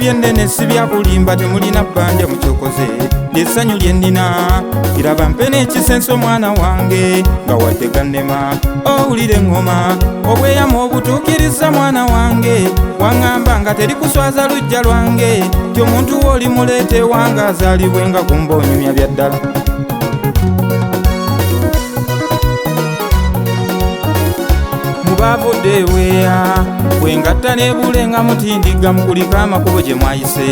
byennene si byakulimba temulina bbanja mukyokoze lyessanyu lye nnina kiraba mpe n'ekisenso mwana wange nga wadde gannema owulire eŋŋoma obweyamo obutuukiriza mwana wange waŋŋamba nga teri kuswaza lujja lwange ti omuntu wooli muleete wanga azaalibwenga kumba onyumya bya ddala mubavudde eweeya bwengatta nebulenga mutindiga mukulika amakubo gye mwayise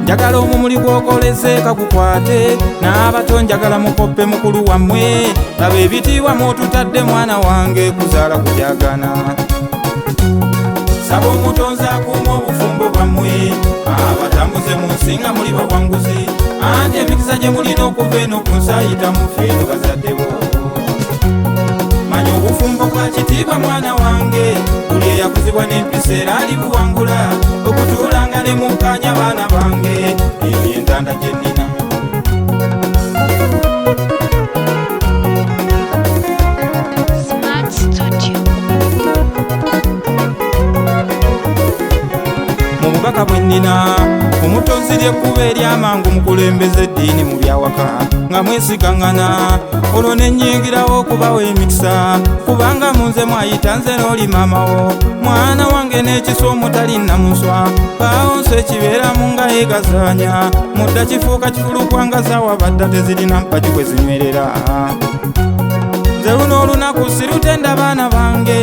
njagala omumuli gwokoleze kagukwate n'abato njagala mukoppe mukulu wammwe laba ebitiibwa mwotutadde mwana wange kuzaala kujagana saba omutonzi akuuma obufumbo bwammwe abatambuze mu nsi nga muli bawanguzi anti emikisa gye mulina okuva eno ku nsayita mufe eno bazaddebo manya obufumbo bwa kitiibwa mwana wange buli eyakuzibwa n'empisa era ali buwangula okutuulanga ne munkanya baana bange eyo yentanda gye nnina mu bubaka bwe nnina omutonzi lyekkuba eryamangu mukulembeza eddiini mu byawaka nga mwesigaŋŋana olwo ne nnyingirawo okubawo emikisa kubanga munze mwayita nze n'oli maamawo mwana wange n'ekisa omutali namuswa baawonso ekibeeramu nga yeegazaanya mudda kifuuka kifulukwanga wabadda tezirina mpagi kwe zinywerera nze luno olunaku sirutenda baana bange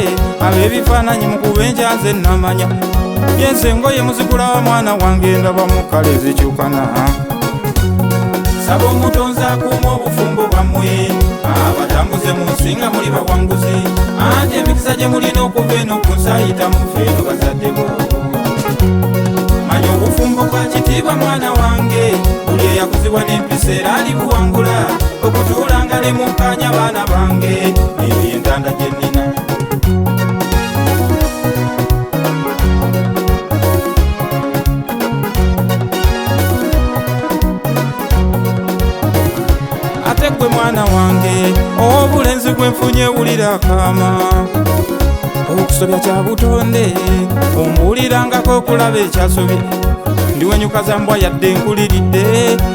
ab'ebifaananyi mukuba enja nze namanya yense ngoye muzigulawa mwana wange ndaba mu kale ezikyukana saba omutonzi akuuma obufumbo bwammwe abatambuze mu nsi nga muli bawanguzi anti emikisa gye mulina okuva eno ku nsayita mufe eno bazaddebo manya obufumbo bwa kitiibwa mwana wange buli eyakuzibwa n'empisa era ali buwangula okutuulanga ne munkanya baana bange eyo yentanda gye nnina ate gwe mwana wange obulenzi gwe nfunye wulira akaama okusobya kya butonde ombuulirangako okulaba ekyasobye ndiwenyuka za mbwa yadde nkuliridde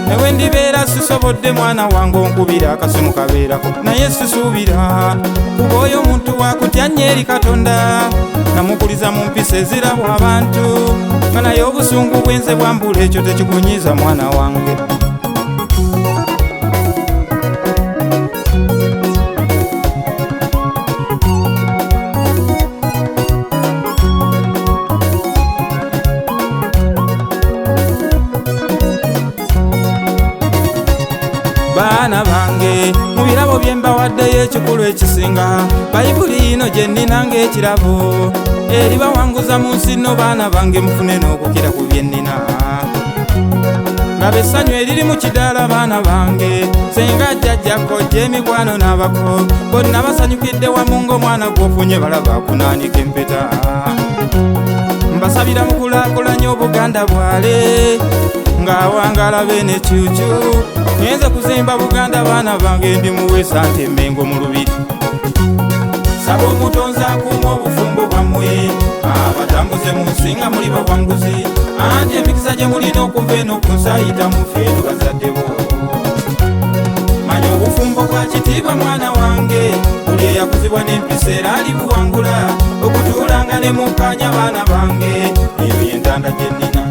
newe ndibeera sisobodde mwana wange onkubira akasimu kabeerako naye sisuubira kuba oyo omuntu wakutya nnyo eri katonda namukuliza mu mpisa ezirabwa abantu nga naye obusungu bwenze bwambula ekyo tekikunyiiza mwana wange baana bange mu birabo bye mbawaddeyo ekikulu ekisinga bayibuli ino gye nnina ng'ekirabo eri bawanguza mu nsi nno baana bange mufune n'okukira ku bye nnina laba essanyu eriri mu kidaala baana bange senga jjajjako gy'emikwano n'abako bonna basanyukidde wamu ng'omwana gw'ofunye balaba akunaanika empeta mbasabira mukulaakulanya obuganda bwale ng'awangala beene kyukyu ngenze kuzimba buganda baana bange ndi muweesa nti emmengo mu lubiri saba omutonzi akuuma obufumbo bwammwe abatambuze mu nsi nga muli bawanguzi anti emikisa gye mulina okuva eno ku nsayita mufe eno bazaddebo manya obufumbo bwa kitiibwa mwana wange buli eyakuzibwa n'empisa era ali buwangula okutuulanga ne munkanya baana bange eyo yentanda gye nnina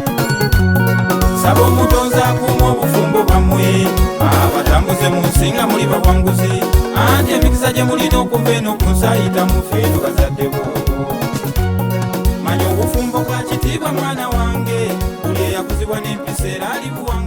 saba omutonzi akuuma obufumbo bwammwe abatambuze mu nsi nga muli bawanguzi anti emikisa gye mulina okuva eno ku nsayita mufe eno bazaddebo manya obufumbo bwa kitiibwa mwana wange buli eyakuzibwa n'empisa era ali buwangula